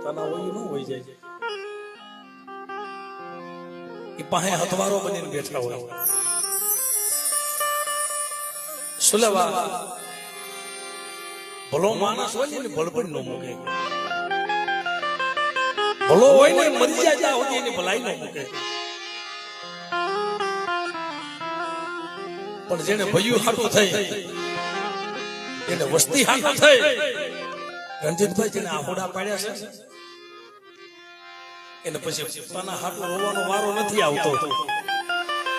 પોતાના હોય ન હોય જાય એ પાસે હથવારો બનીને બેઠા હોય સુલેવા ભલો માણસ હોય ને ભલપણ નો મૂકે ભલો હોય ને મરી જાય ત્યાં સુધી એની ભલાઈ નો મૂકે પણ જેને ભયું હાટું થઈ એને વસ્તી હાટું થઈ રણજીતભાઈ જેને આહોડા પાડ્યા છે એને પછી પોતાના હાટું રોવાનો વારો નથી આવતો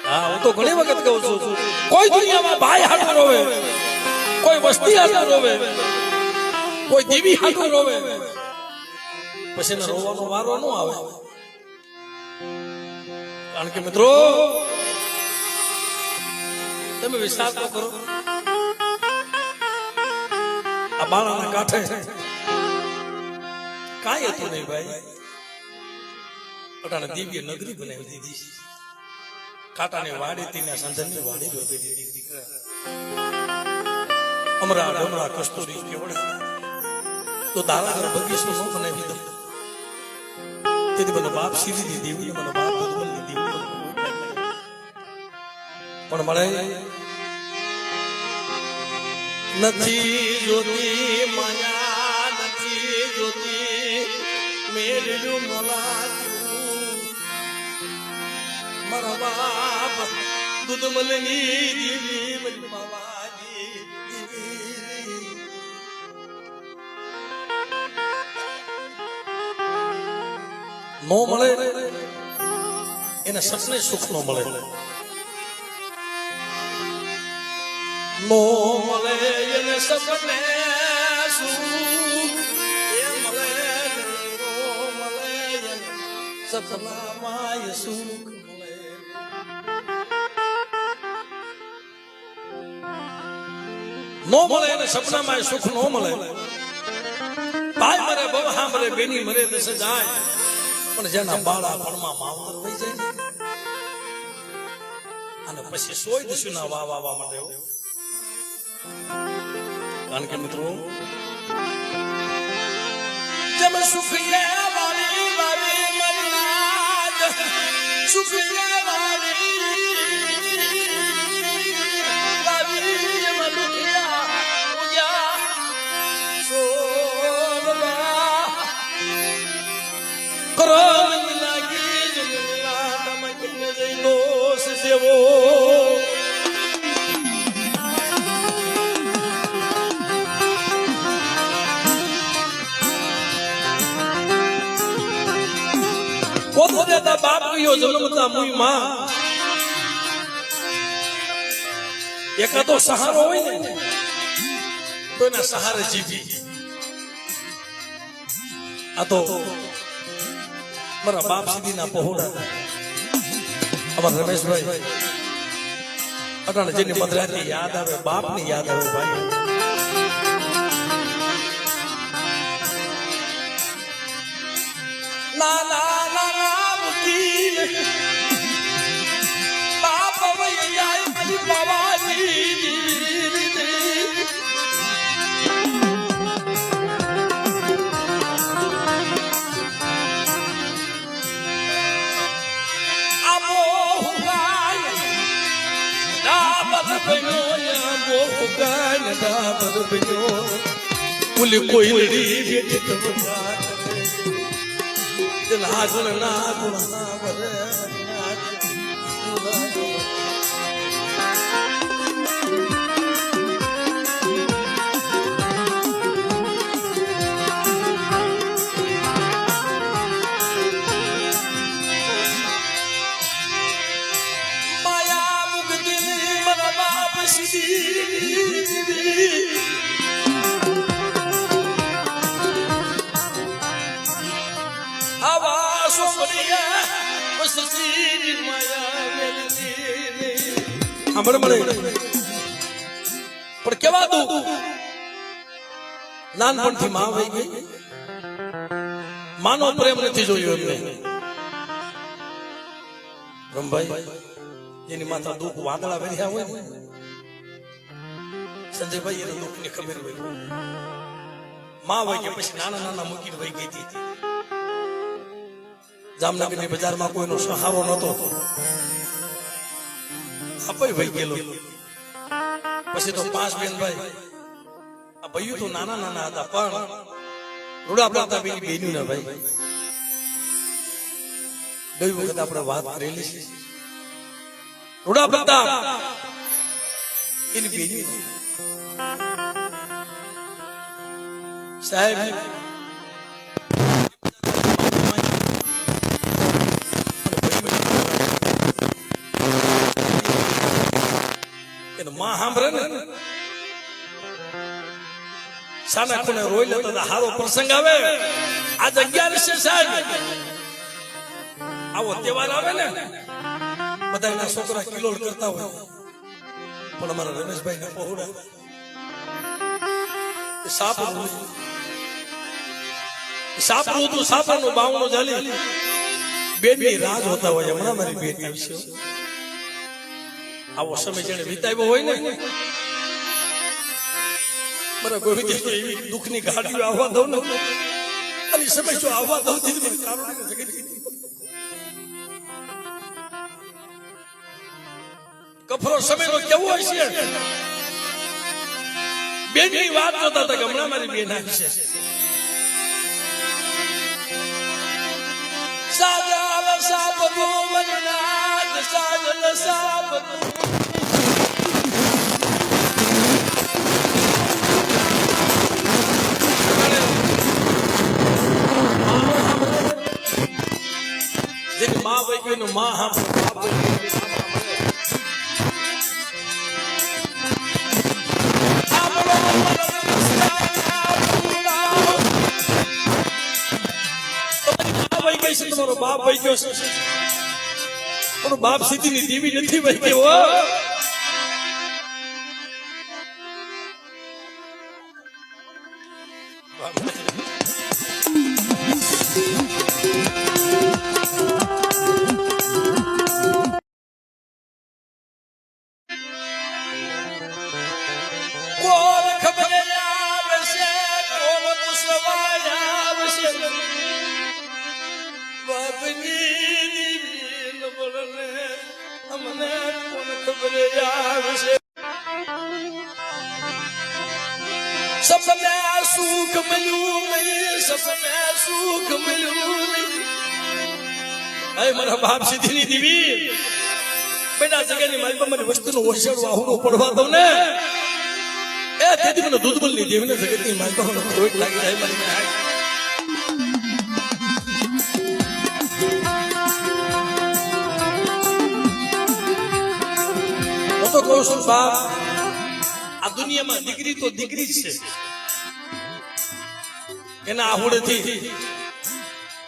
હા હું તો ઘણી વખત કહું છું કોઈ દુનિયામાં ભાઈ હાટું રોવે કોઈ વસ્તી હાટું રોવે કોઈ દેવી હાટું રોવે પછી એને રોવાનો વારો ન આવે કારણ કે મિત્રો તમે વિચાર તો કરો આ બાળાના કાંઠે કાંઈ હતું નહીં ભાઈ અટાણે દિવ્ય નગરી બનાવી દીધી કાંટાની વાડી તીના સંધનની વાડી રોપી દીધી દીકરા અમરા ડમરા કસ્તુરી કેવડે તો દારાગર બગીચો ન બનાવી દો તેથી મને બાપ સીધી દીધી દેવી મને બાપ બદલી દીધી પણ મળે નથી જોતી માયા નથી જોતી મેળ્યું મોલાયું મારા બાપ દૂધ મલની દીવી મરી બાવાની નો મળે એને સપને સુખ નો મળે નો મળે એને સપને સુખ એ મળે નો મળે એને સપનામાં સુખ મળે નો મળે એને સપનામાં સુખ નો મળે ભાઈ મરે બહા મરે બેની મરે દસ જાય પણ જેના બાળા પણમાં માવતર વહી જાય અને પછી સોય દસુના વાવા માંડે કારણ કે મિત્રો જબ સુખિએ વાલી વાલી મરનાદ સુખિએ વાલી વાલી મલુકિયા પૂજા સોલવા કરમ લાગી જમલા તમકને જઈનો સેવો બાપ કયો જન્મતા મુઈ માં એકાદો સહારો હોય ને તો એના સહારે જીવી આ તો મારા બાપ સીધીના પહોળા અમારા રમેશભાઈ અટાણે જેની મધરાની યાદ આવે બાપની યાદ આવે ભાઈ ના ના ના બાપ વૈયા મરી બાવાની આબો હુકાય ડાબર બન્યો આબો હુકાય ડાબર બન્યો કુલી કોઈ લડી બેઠી તો લાગણ ના ગુણા વરે માયા મુક્તિ મારા બાપ સીધી પણ કેવા દુઃખ નાનપણથી માં વહી ગઈ માનો પ્રેમ નથી જોયો એમને રમભાઈ એની માથા દુઃખ વાદળા વેર્યા હોય ને સંજયભાઈ એને દુઃખ ની ખબર હોય માં વહી ગયા પછી નાના નાના મૂકીને વહી ગઈ હતી જામનગરની બજારમાં કોઈનો સહારો નહોતો, આપય ભાઈ ગયેલો. પછી તો 5 બેન ભાઈ, આ ભાઈઓ તો નાના નાના હતા પણ રૂડા પડતા બેની બેન્યું ને ભાઈ. ગઈ વખત આપણે વાત કરેલી છે, રૂડા પડતા એની બેન્યું સાહેબ. માં સાંભળે ને સાના ખૂણે રોઈ લેતા હારો પ્રસંગ આવે. આજ 11 છે સાહેબ, આવો તહેવાર આવે ને બધા એના છોકરા કિલોલ કરતા હોય, પણ અમારા રમેશભાઈ ના પહોળા સાપરું હતું, સાપરનું બાવણું ચાલી બેનની રાજ હોતા હોય. હમણાં મારી બેન આવશે, આવો સમય જેને વિતાવ્યો હોય ને મારા ગોવિંદ એવી દુઃખની ઘાટીઓ આવવા દઉં ને અને સમય જો આવવા દઉં કફરો સમય નો કેવો હોય છે. બેનની વાત કરતા હતા કે હમણાં મારી બેન આવી છે. સાજલ સાબનો મનનાદ સાજલ સાબનો જેની માં વઈ ગઈ નું માં હા તમારો બાપ વઈ ગયો છે, પણ બાપ સીધી ની દેવી નથી વઈ ગયો. કોણ ખબર આવશે, કોણ પૂછવા આવશે, અમને કોણ ખબર આવશે. સપને સુખ મળ્યું નહીં, સપને સુખ મળ્યું નહીં. મારા બાપ સીધી ની દેવી બેટા જગ્યાની મારી પર મારી વસ્તુનો ઓછાડો આહુડો પડવા દઉં ને એ તેથી મને દૂધ બની દેવી ને જગતની મારી પર રોટ લાગી જાય મારી. તો કહું છું બાપ, આ દુનિયામાં દીકરી તો દીકરી જ છે. એના આહુડેથી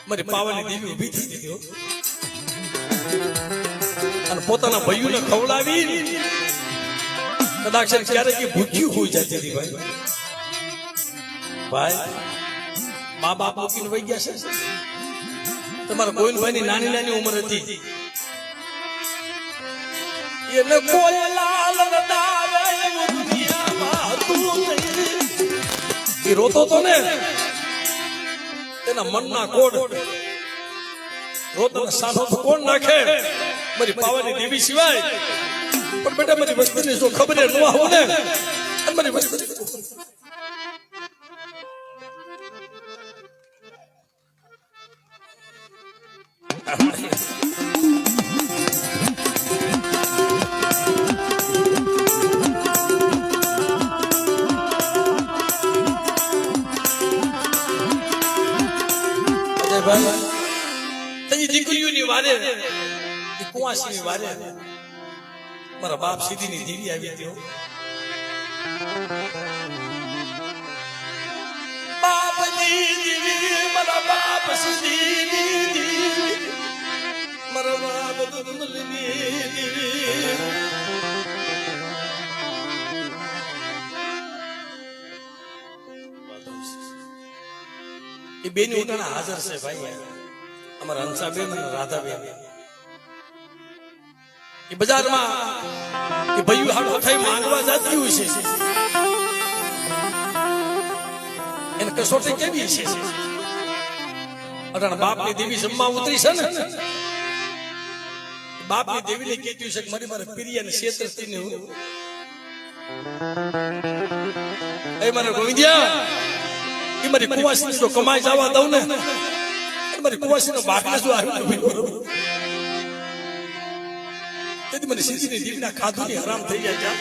મારી પાવાની દેવી ઉભી થઈ ગઈ અને પોતાના ભાઈઓને ખવડાવી કદાચ ક્યારેક ભૂખ્યું હોઈ જતી હતી. ભાઈ મા બાપ મૂકીને વહી ગયા છે. તમારા ગોવિંદભાઈ ની નાની નાની ઉંમર હતી, એને કોઈ લાલ નડાવે દુનિયામાં તું નહીં. એ રોતો તો ને એના મનના કોડ રોતને સાધો તો કોણ નાખે મારી પાવાની દેવી સિવાય. પણ બેટા મારી વસ્તુની જો ખબર ન આવો ને મારી વસ્તુ દીકરીઓની વારે કુંવાસીની વારે મારા બાપ સીધી ની દેવી આવી હતી. બાપની દેવી મારા બાપ સીધી દેવી મારા બાપ દુર્મલની દેવી. એ બેની ઉઠાણા હાજર છે ભાઈ, અમારા હંસાબેન અને રાધાબેન. એ બજારમાં એ ભાઈઓ હાડો થઈ માંગવા જતી હોય છે. એને કસોટી કેવી છે અટાણ બાપની દેવી જમવા ઉતરી છે ને, બાપની દેવીને કીધું છે કે મારી મારે પિરિયાને શેતરતીને એ મને ગોવિંદિયા એ મારી કુવાસી જો કમાઈ જવા દઉં ને, મારી કુવાસી નો બાકને જો આવ્યું તેથી મને સીધીની દેવીના ખાધુની હરામ થઈ જાય.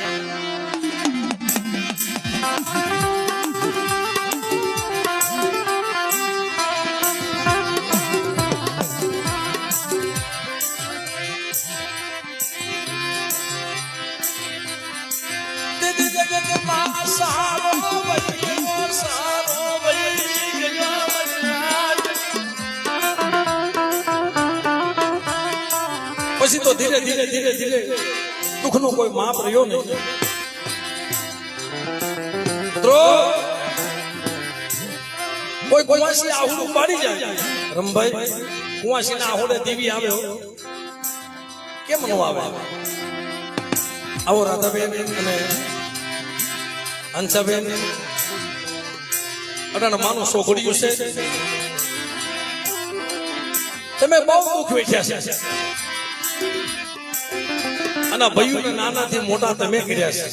પછી તો ધીરે ધીરે ધીરે ધીરે દુઃખનો કોઈ માપ રહ્યો નહીં. કોઈ કુવાસી આહુડું પાડી જાય, રમભાઈ કુવાસી ના આહુડે દેવી આવે કેમ ન આવે? આવો રાધાબેન અને હંસાબેન અટાણે માનું સોઘડિયું છે, તમે બહુ દુઃખ વેઠ્યા છે અને ભયું નાનાથી મોટા તમે કર્યા છે.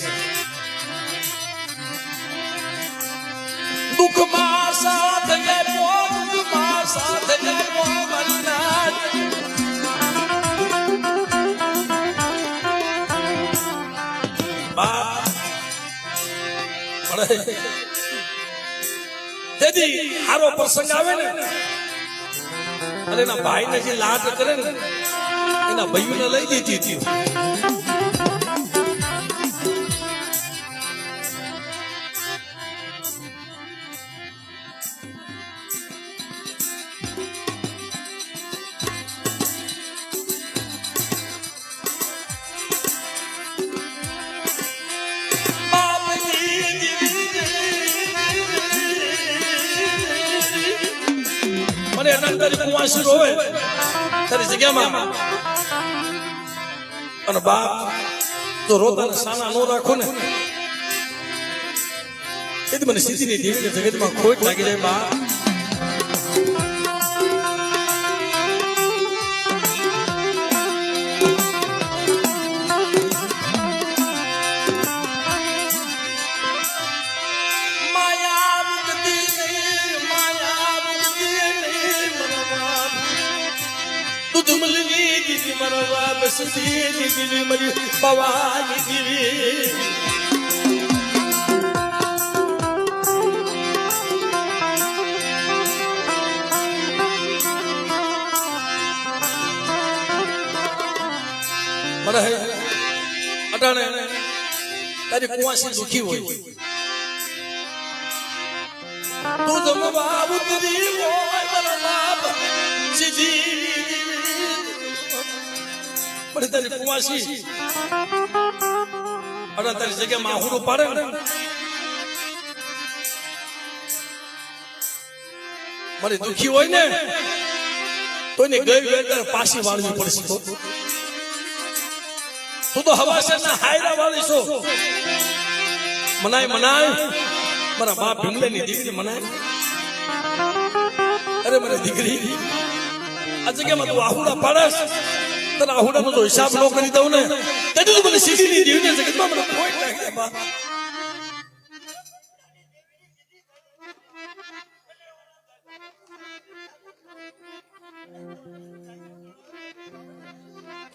દુઃખમાં સાથ લેવો, દુઃખમાં સાથ લેવો મલનાથ. તેથી હારો પ્રસંગ આવે ને અને એના ભાઈને જે લાડ કરે ને એના ભાઈઓને લઈ દીધી હતી. કુવાસી રોવે તારી જગ્યામાં અને બાપ જો રોતા સાના નો રાખો ને તેથી મને સીધીની દેવીને જગતમાં ખોટ લાગી જાય. બાપ મારી પવાની દેવી અટાણે તારી કુવાસી દુખી હોય, તું જમવા ઉતરી હોય મારા બાપ સીધી તારી કુવાસી અરે તારી જગ્યામાં આહુડું પાડે ને મારી દુખી હોય ને તો એને ગઈ વેટર પાછી વાળવી પડશે. તું તો હવાસરના હાયરા વાળી છો. મનાય મનાય મારા બાપ ભીમલેની દીકરી મનાય. અરે મારી દીકરી આ જગ્યામાં તું આહુડા પાડસ તને આહુડાનો જો હિસાબ ન કરી દઉં ને તેથી મને સીધીની દેવીને જગતમાં મને કોઈ નાખી દે.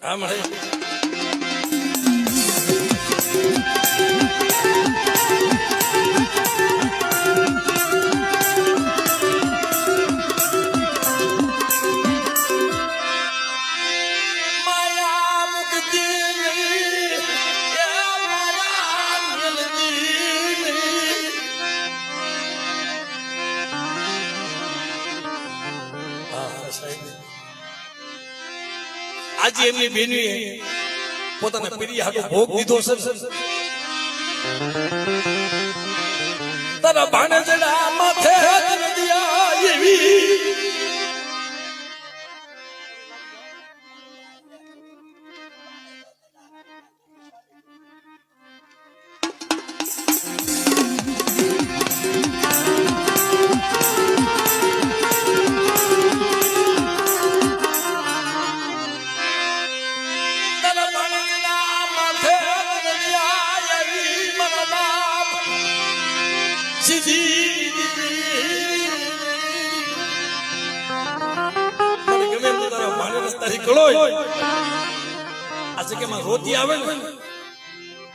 હા મળે આજે એમની બેનીએ પોતાના પીરી હાટો ભોગ દીધો છે. તારા ભાણેજડા માથે નદિયા એવી કળો આ જગ્યામાં રોતી આવે ને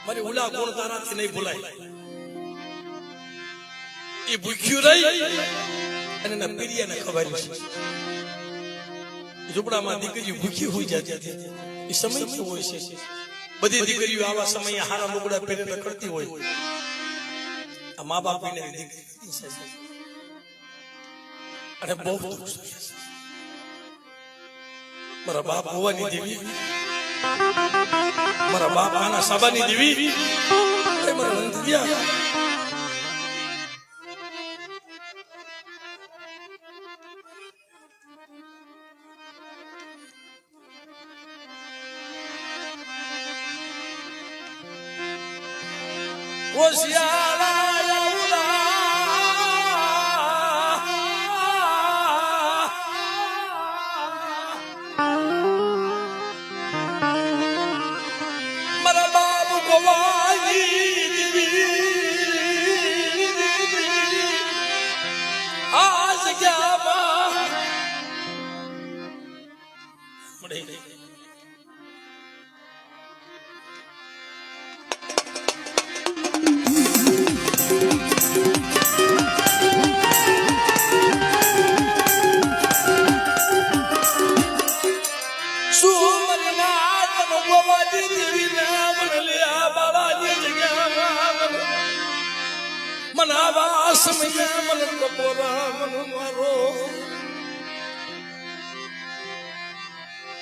મારી ઉલા ગુણ તારાથી નહીં ભૂલાય એ ભૂખ્યું રહી અને એના પીરિયાને ખબર છે ઝૂંપડામાં દીકરીઓ ભૂખી હોઈ જતી હતી એ સમય કેવો હોય છે બધી દીકરીઓ આવા સમયે હારા લુગડા પહેરીને કરતી હોય આ મા બાપ એને દીકરી અને બહુ મારા બાપ હોવાની દેવી મારા બાપ આના સાબાની દેવી મારા નંદિયા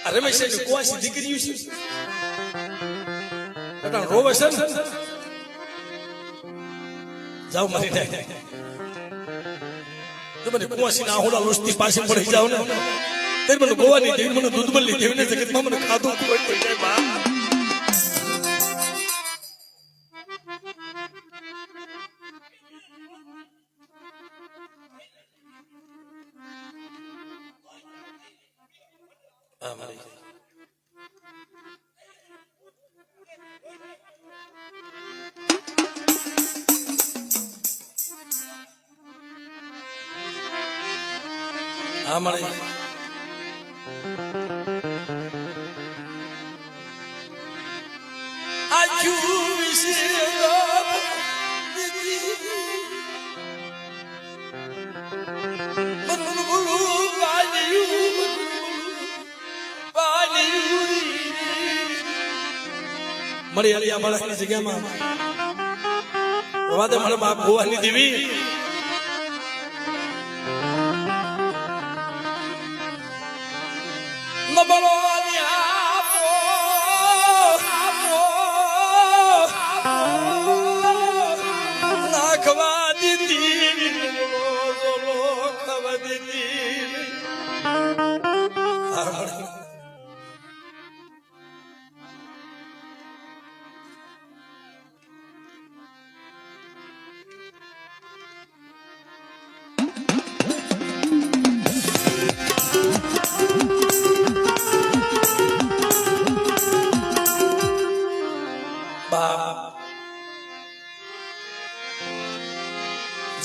રમેશ કુવાસી દીકરીઓ છે રોવે છે જાઓ મારી મને કુવાસી ના હોડા લોસ્તી પાસે પડી જાવ ને તે મને ગોવાની દેવી મને દૂધ બલ્લી દેવીને જગતમાં મને ખાધું કોઈ પડી જાય બા મળે મળી અલિયા મળવાની જગ્યામાં વાદે મળે બાપ ભુવાની દેવી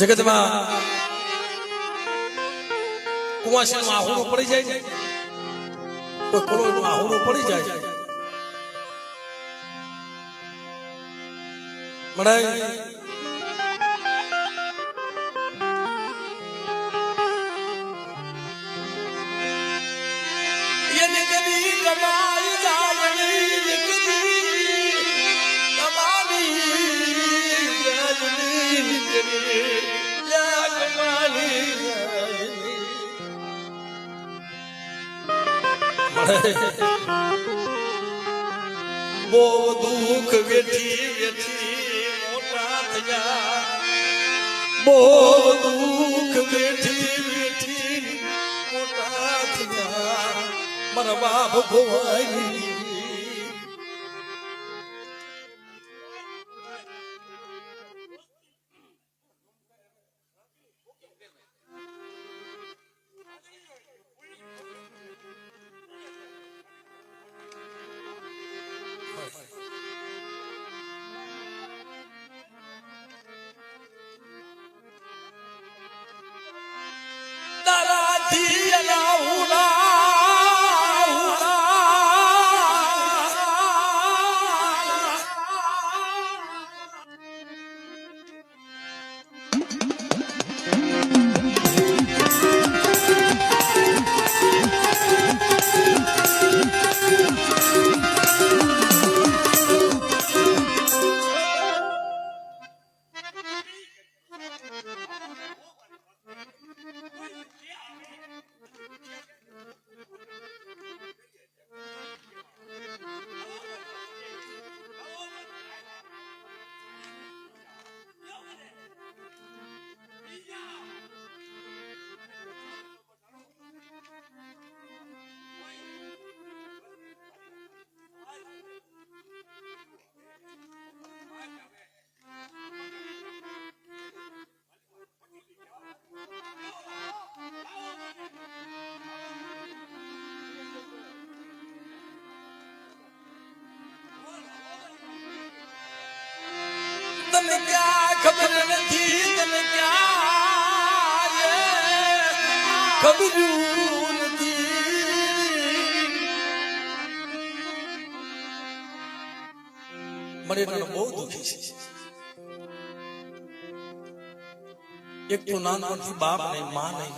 જગતમાં કુવાસીનું આહુડું પડી જાય કોઈ કળોનું આહુડું પડી જાય મળાય એની કદી કમાઈ જાય નહીં બહુ દુઃખ વેઠી વેઠી મોટા થયા બહુ દુઃખ વેઠી વેઠી મોટા થયા મારા બાપ ભોવાઈ તને ક્યાં ખબર નથી તને ક્યાં ખબર નથી મને બહુ દુખી છે એક તો નાનપણથી બાપ નહીં માં નહીં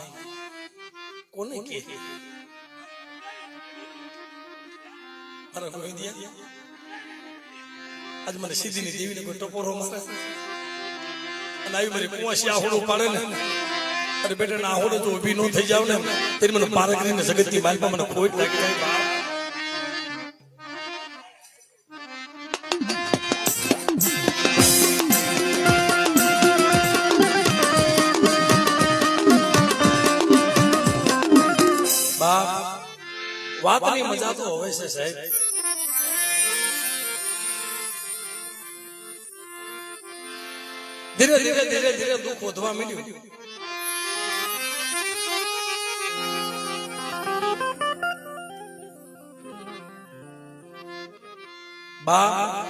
કોને કે અરે કોઈ દિયા આજ મને સીધી ની દેવીને કોઈ ટપોરો મારે અને આવી મારી કુવાસી આહોડું પાડે ને અરે બેટા ના આહોડે જો ઊભી ન થઈ જાવ ને તેની મને પાર કરીને જગતની બાલમાં મને ખોટ લાગી જાય બાપ વાતની મજા તો હોય છે સાહેબ ધીરે ધીરે ધીરે ધીરે દુઃખ વધવા માંડ્યું બા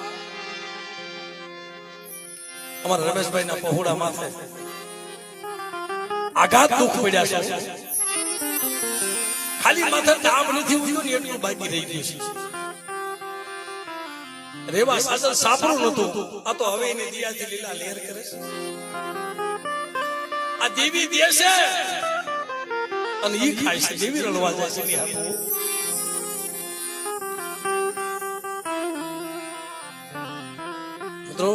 અમારા રમેશભાઈ ના પહોળા માથે આઘાત દુઃખ પડ્યા છે ખાલી માથે કામ નથી ઉઠ્યું ને એટલું બાકી રહી ગયું છે રેવા સાસર સાપરું નતું આ તો હવે એની દિયાથી લીલા લહેર કરે છે આ દેવી દે છે અને ઈ ખાય છે દેવી રળવા જાય છે ની હાથું મિત્રો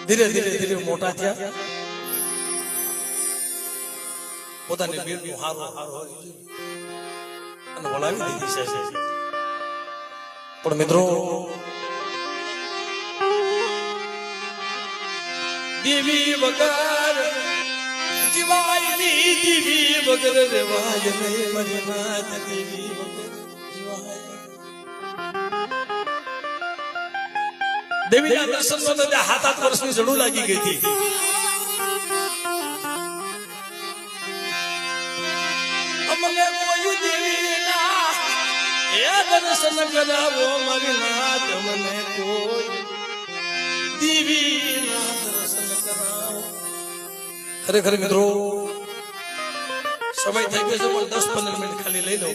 ધીરે ધીરે ધીરે મોટા થયા પોતાની બેનનું હારો હારો અને વળાવી દીધી છે પણ મિત્રો દેવી વગર જીવાય ની દેવી વગર રેવાય નહીં મારી નાથ દેવી વગર જીવાય દેવીના દર્શનમાં તો 7-8 વર્ષની જડું લાગી ગઈ હતી અમને કોઈ દેવીના એ દર્શન કરાવો મારી નાથ મને કોઈ દેવીના દર્શન કરાવો ખરેખર મિત્રો સમય થઈ ગયો છે પણ 10-15 મિનિટ ખાલી લઈ લો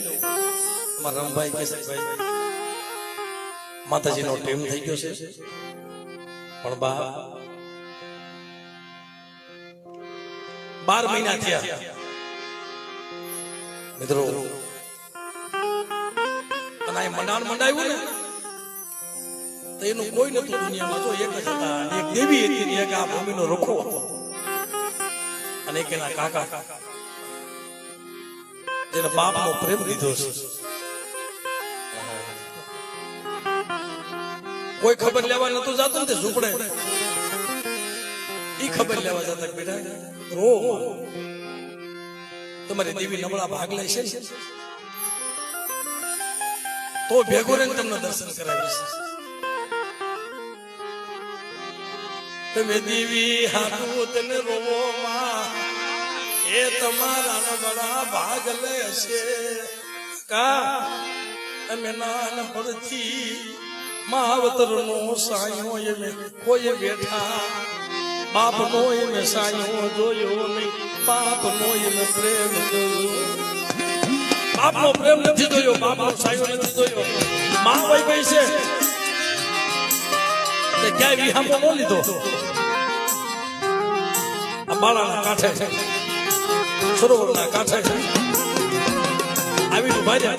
અમારા રામભાઈ કેશભાઈ માતાજીનો ટાઈમ થઈ ગયો છે પણ 12 મહિના થયા મિત્રો અને આ મંડાવ્યું ને તો એનું કોઈ નતું દુનિયામાં તો એક જ હતા એક દેવી હતી એક આ ભૂમિનો રખો હતો અને એક એના કાકા જેને બાપનો પ્રેમ લીધો છે કોઈ ખબર લેવા નતું જતું ને ઝૂંપડે ઈ ખબર લેવા જતા બેટા રો તમારી દેવી નબળા ભાગ લે છે તો ભેગો રહીને તમને દર્શન કરાવીશ તમે દેવી હાથું તને રોવો માં એ તમારા નબળા ભાગ લે છે કા અમે નાનપણથી માવતર નો સાયો એમે કોઈ બેઠા બાપ નો એમે સાયો જોયો નહીં બાપ નો એમે પ્રેમ જોયો બાપ નો પ્રેમ નથી જોયો બાપ નો સાયો નથી જોયો માં વઈ ગઈ છે તે ક્યાંય વિહામો ન લીધો આ બાળાના કાંઠે છે સરોવરના કાંઠે છે આવી ઉભા રહ્યા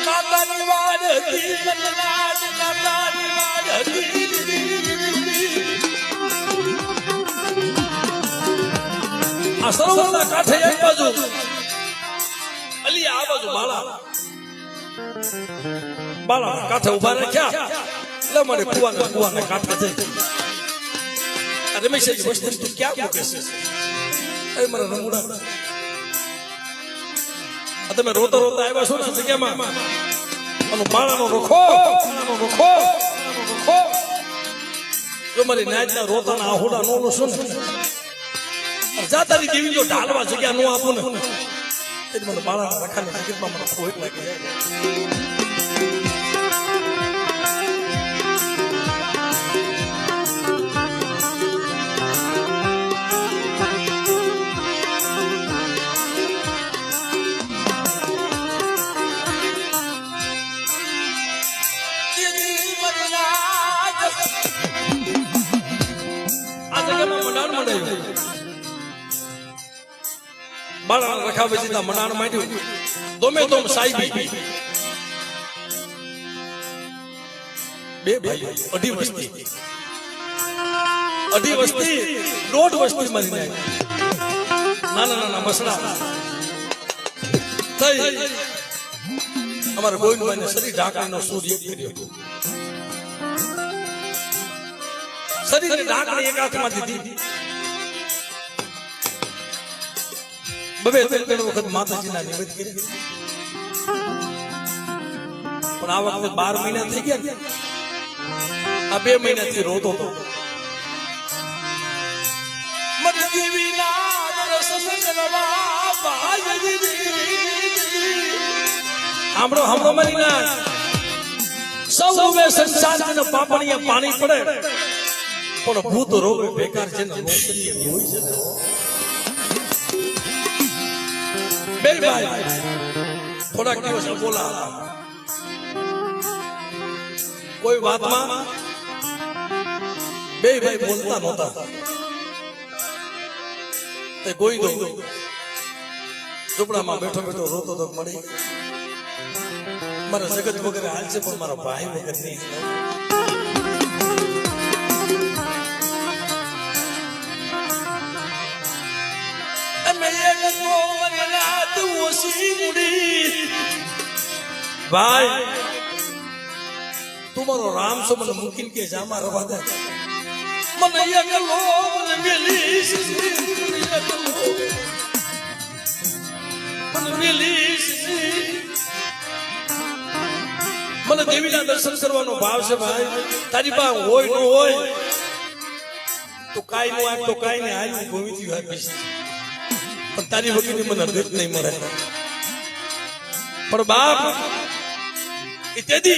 કાતાની વાડ હતી કનનાદ કાતાની વાડ હતી આ સરોવરના કાંઠે એક બાજુ અલી આ બાજુ બાળાના કાંઠે ઉભા રાખ્યા એટલે મને કુવાના કાંઠે જઈ રમેશ વસ્તુ તું ક્યાં મૂકે છે એ મારા રમુડા તમે રોતા રોતા આવ્યા છો ને જગ્યામાં અને બાળાનો રખો જો મારી નાચના રોતાના આહોડા નો લો છું ને જા તારી દેવી જો ઢાલવા જગ્યા નો આપું ને એટલે મને બાળાના રખાની ટિકિટમાં મને ખોટ લાગી જાય મંડાયું બાળા રખાવે સીધા મનાણ માંડ્યું દોમે દોમ સાહેબી બે ભાઈઓ અઢી વસ્તી દોઢ વસ્તી મરી જાય નાના નાના મસડા થઈ અમારા ગોવિંદભાઈ ને શરીર ઢાંકણીનો સૂર્ય કર્યો શરીર ઢાંકણી એક હાથમાં દીધી બબે ત્રણ વખત માતાજીના નિવેદ કરી પણ આ વખતે 12 મહિના થઈ ગયા આ 2 મહિનાથી રોતો હતો સાંભળો મારી ના સૌ સંસાર પાપણીએ પાણી પડે પણ ભૂત રોગ બેકાર છે ને બે ભાઈ થોડાક દિવસ બોલા કોઈ વાતમાં બે ભાઈ બોલતા નહોતા તે ગોઈદો ઝૂંપડામાં બેઠો બેઠો રોતો તો મળી મારા જગત વગેરે હાલ છે પણ મારા ભાઈ વગર નહીં ભાઈ તું મારો રામ છો મને મૂકીને કે જામાં રવા દે મને એકલો મને મેલીશ મને દેવીના દર્શન કરવાનો ભાવ છે ભાઈ તારી પાસે હોય ન હોય તો કાઈ નો આપ તો કાઈ ને હાલ ગોવિંદી આપીશ પણ તારી વગરની મને અર્ધ નહીં મળે પણ બાપ ઇત્યાદિ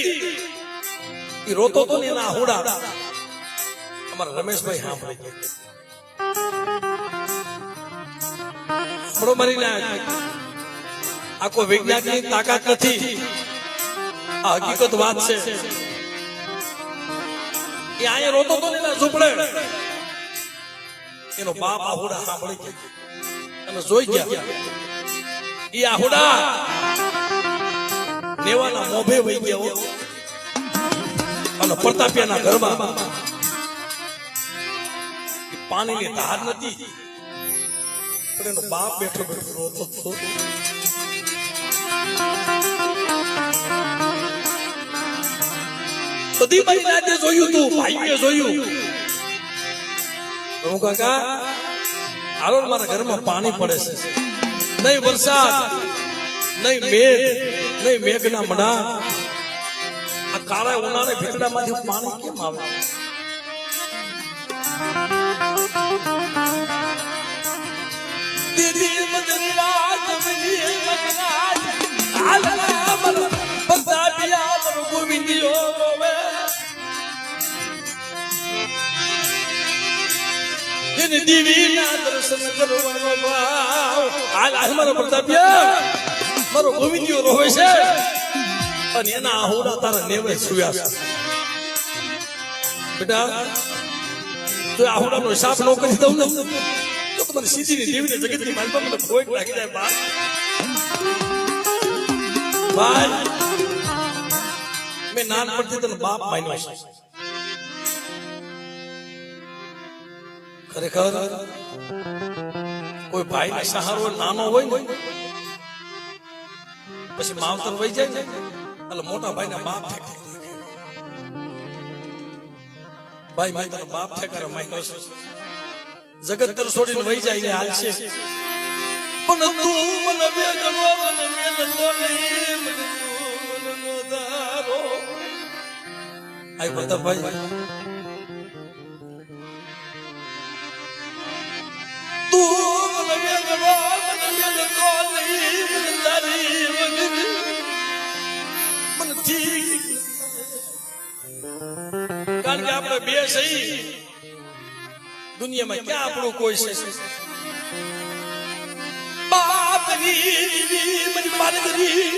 એ રોતો તો ને એના આહુડા અમારા રમેશભાઈ સાંભળી ગયા મારી આ કોઈ વૈજ્ઞાનિક તાકાત નથી આ હકીકત વાત છે એ અહીંયા રોતો તો ને એના ઝૂંપડે એનો બાપ આહુડા સાંભળી ગયા અને જોઈ ગયા એ આહુડા નેવાના મોભે વહી ગયા અને પ્રતાપિયાના ઘરમાં પાણીની ધાર નથી પણ એનો બાપ બેઠો બેઠો રોતો હતો બધી મારી રાતે જોયું તું ભાઈએ જોયું હું કાકા હાલો મારા ઘરમાં પાણી પડે છે નહીં વરસાદ નહીં મેઘના મડા આ કાળા ઉનાળે ભીતડામાંથી પાણી કેમ આવે દીદી મદરી રાત મની મગનાજ આલા મર પતાપિયા મર ગોવિંદિયો રોવે એને દીવીના દર્શન કરવાનો ભાવ આલા મારો પ્રતાપિયા મારો ગોવિંદિયો રોવે છે અને એના આહુડા તારા નેવે સુયા છે બેટા તો આહુડાનો હિસાબ ન કરી દઉં ને તો તમારે સીધી દેવીને જગતની માલપા મને કોઈ લાગી જાય ભાઈ મેં નાનપણથી તને બાપ માન્યો છે ખરેખર કોઈ ભાઈ સહારો નાનો હોય ને પછી માવતર વહી જાય ને એટલે મોટા ભાઈ ના બાપ ભાઈ ભાઈ તારો બાપ ઠેકારે માન્યો છે જગત તર છોડીને વહી જાય ને હાલ છે પણ તું મને વેગનો મને મેલનો નહીં મને નો દારો આઈ પ્રતાપભાઈ તું મને વેગનો મને મેલનો નહીં મને તારી વગર મને ઠીક કારણ કે આપણે બે સહી દુનિયામાં ક્યાં આપણું કોઈ છે બાપની મની માનગરી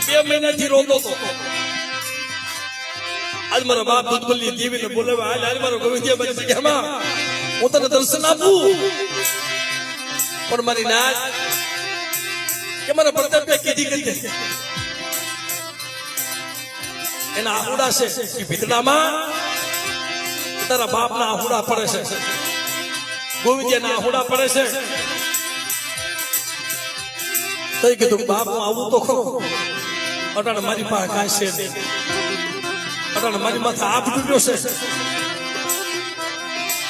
2 મહિનાથી રોતો હતો. આજ મારા બાપ દૂધબલ્લી દેવીને બોલાવે, હાલ મારો ગોવિંદિયા મારી જગ્યામાં હું તને દર્શન આપું. પણ મારી નાચ કે મારા પ્રતાપે કીધી કરી એના આહુડા છે એ ભીતડામાં તારા બાપના આહુડા પડે છે, ગોવિંદિયાના આહુડા પડે છે. તઈ કીધું બાપ હું આવું તો ખરો, અટાણે મારી પાસે કાંઈ છે નહીં, અટાણે મારી માથે આપ ડૂબ્યો છે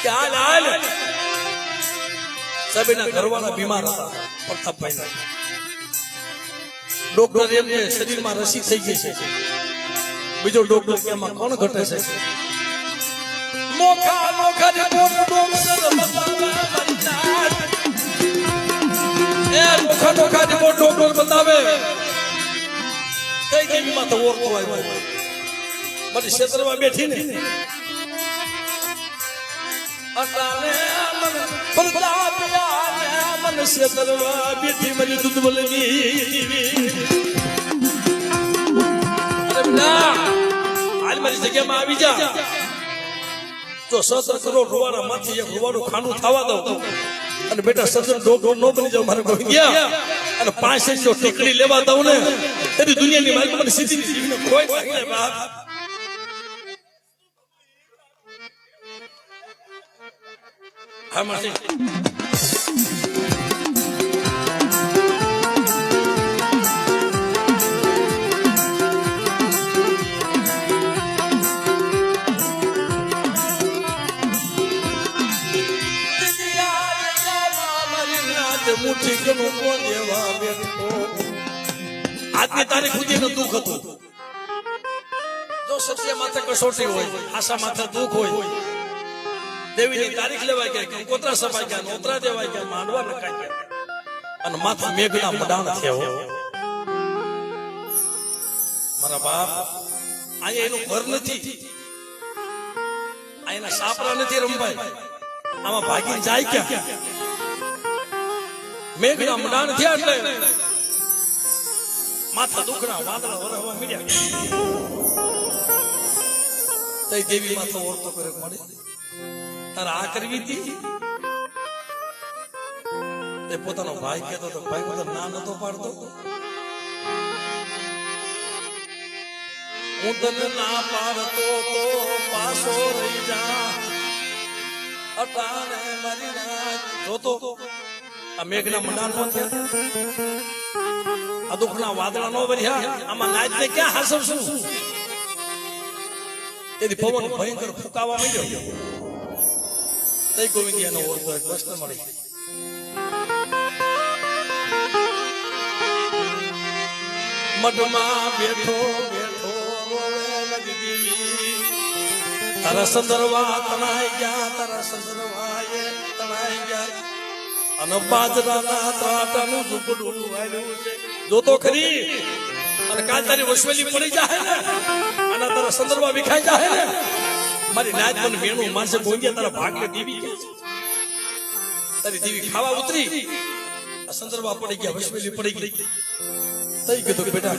કે હાલ હાલ. સાહેબના ઘરવાળા બીમાર હતા પ્રતાપભાઈ, ડોક્ટર એમને શરીરમાં રસી થઈ ગઈ છે. બીજો ડોક્ટર કે એમાં કોણ ઘટે છે? મોખા મોખા જે મોખા મોખા જે ડોક્ટર બતાવે કઈ દેવીમાં તો ઓળખો આવ્યો. મારી ક્ષેત્રમાં બેઠી ને મન ક્ષેત્રમાં બેઠી મારી દૂધબલ્લી હાલ મારી જગ્યામાં આવી જા. જો 17 કરોડ રૂવાના માંથી એક રૂવાનું ખાનું થવા દઉં અને બેટા સજ્જન ડોક્ટર નો બની જાવ મારે ગોવિંદિયા, અને 5 જો ટીકડી લેવા દઉં ને તેની દુનિયાની મારી મને સીધી જીવને કોઈ નહીં બાપ. હા માસી આજની તારીખ સુધીનું દુઃખ હતું. જો સત્ય માથે કસોટી હોય, આશા માથે દુઃખ હોય, દેવીની તારીખ લેવાય ગયા, કોતરા સભાઈ ગયા, નોતરા દેવાય ગયા, માંડવા નખાય ગયા, અને માથે મેઘના મડાણ થયા. મારા બાપ અહીંયા એનું ઘર નથી, અહીંના સાપરા નથી રમભાઈ, આમાં ભાગી જાય ક્યાં? મેઘના મડાણ થયા એટલે માથા દુખણા વાદળા વરહવા મળ્યા. તઈ દેવી માથા ઓરતો કરે મળે તારે આ કરવી હતી. તે પોતાનો ભાઈ કહેતો તો ભાઈ પોતા ના નતો પાડતો. હું તને ના પાડતો તો પાછો રહી જા, અટાણે મારી નાચ જોતો. આ મેઘના મંડાણ નો થયા, આ દુઃખના વાદળા નો વર્યા, આમાં નાચ ને ક્યાં હાસવશું? તેથી પવન ભયંકર ફૂંકાવા માંડ્યો. તઈ ગોવિંદિયાનો ઓળખો એક પ્રશ્ન મળી. મઢમાં બેઠો બેઠો રોવે નગરી, તારા સંદર્ભા તણાઈ ગયા, તારા સંદર્ભા તણાઈ ગયા, અને બાજરાના ત્રાટાનું ઝૂંપડું વાળ્યું છે. જોતો ખરી, અને કાલ તારી વસવેલી પડી જાય ને, અને તારા સંદર્ભમાં વિખાઈ જાય ને, મારી નાચ મને મેણું માનસે ગોંગ્યા તારા ભાગને દેવી કે તારી દેવી ખાવા ઉતરી, આ સંદર્ભમાં પડી ગયા, વસવેલી પડી ગઈ. તઈ કીધું બેટા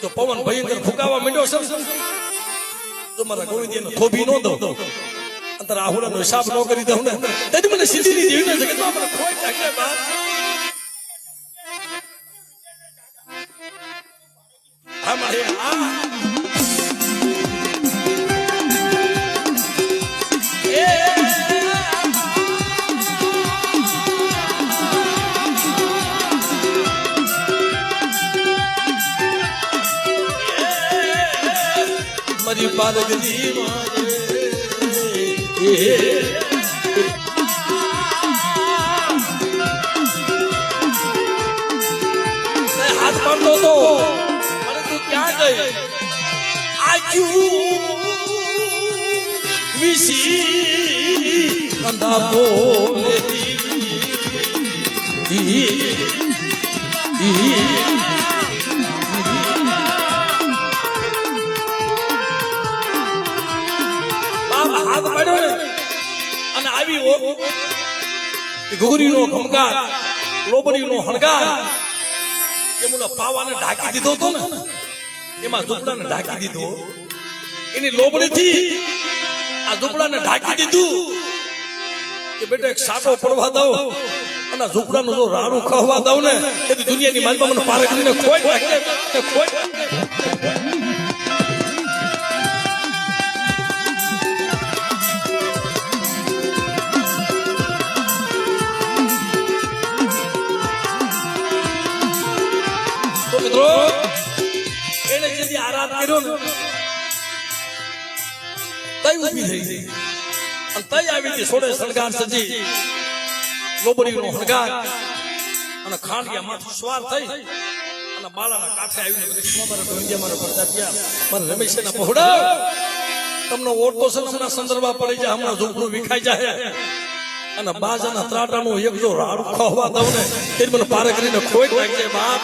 તો પવન ભયંકર ફૂંકાવા માંડ્યો છે, તો મારા ગોવિંદિયાને થોભી ન દઉં, તારા આહુડાનો હિસાબ ન કરી દઉં ને, તેથી મને સીધી દેવીને જગતમાં મને ખોઈ નાખે બાપ. હા મારે મારી પારગરી હાથ પાડતો તો અને તું ક્યાં ગઈ? આજુ વિસી અંધા બોલે હાથ પાડ્યો ને, અને આવી ઘુઘરીનો ખમકાર, લોબડીનો હણકાર, એમ ઓલા પાવાને ઢાંકી દીધો હતો ને એમાં ઝૂંપડાને ઢાંકી દીધો એની લોબડીથી આ ઝૂંપડાને ઢાંકી દીધું કે બેટા એક સાટો પડવા દઉં અને ઝૂંપડાનું જો રાડું ખવા દઉં ને એથી દુનિયાની માલમાં મને પારે કરીને ખોઈ નાખે મિત્રો એને જેથી આરામ કર્યો ને તઈ ઊભી થઈ ગઈ અને તઈ આવી હતી સોડે સળગાર સજી લોબડીનો હણગાર અને ખાંડિયા માથું સવાર થઈ અને બાળાના કાંઠે આવીને કૃષ્ણ મારા ઢોંગિયા મારા પડતા ગયા મારા રમેશના પહોડા તમને ઓટો છે હમણાં સંદર્ભા પડી જાય હમણાં ઝૂંપડું વિખાઈ જાય અને બાજાના ત્રાટાનું એક જો રાડું ખવા દઉં ને એ મને પારે કરીને ખોઈ નાખજે બાપ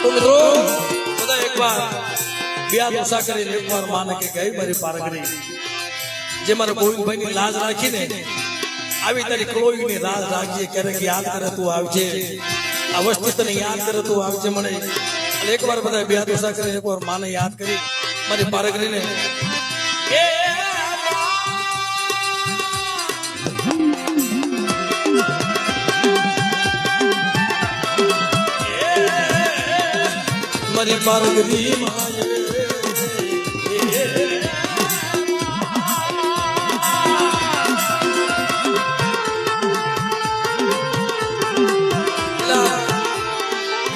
મિત્રો બધા એક વાર બ્યાહ દશા કરીને એક વાર માને કે ગઈ મારી પારગરી જે મારા ગોવિંદભાઈની લાજ રાખીને આવી તારી ક્લોઈની લાજ રાખજે ક્યારેક યાદ કરે તું આવજે આ વસ્તુ તને યાદ કરે તું આવજે મને એટલે એક વાર બધા બ્યાહ દશા કરીને એક વાર માને યાદ કરી મારી પારગરીને મારી પારગરી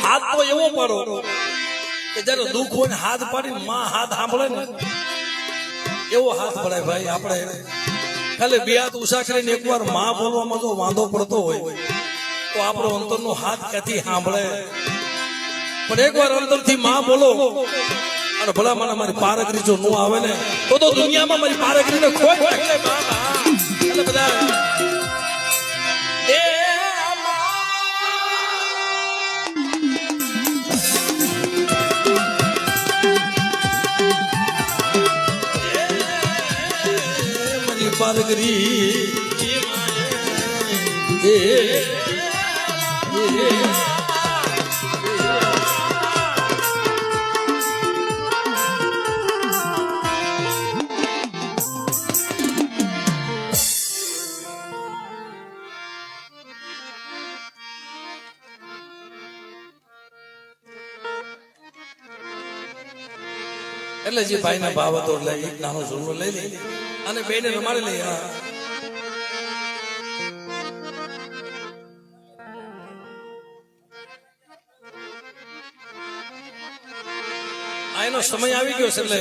હાથ તો એવો પાડો કે જયારે દુઃખ હોય ને હાથ પાડી માં હાથ સાંભળે ને એવો હાથ પડાય ભાઈ આપણે ખાલી બે હાથ ઉષા કરીને એકવાર માં બોલવામાં જો વાંધો પડતો હોય તો આપણો અંતરનો હાથ ક્યાંથી સાંભળે પણ એકવાર અંતરથી માં બોલો અને ભલા મને મારી પારગરી જો નો આવે ને તો દુનિયામાં મારી પારગરીને ખોટ નાખે એટલે બધા મારી પારગરી એટલે જે ભાઈ ના ભાવ હતો એટલે એક નાનો ઝૂલો લઈ લે અને બેને રમાડી લઈ એનો સમય આવી ગયો છે એટલે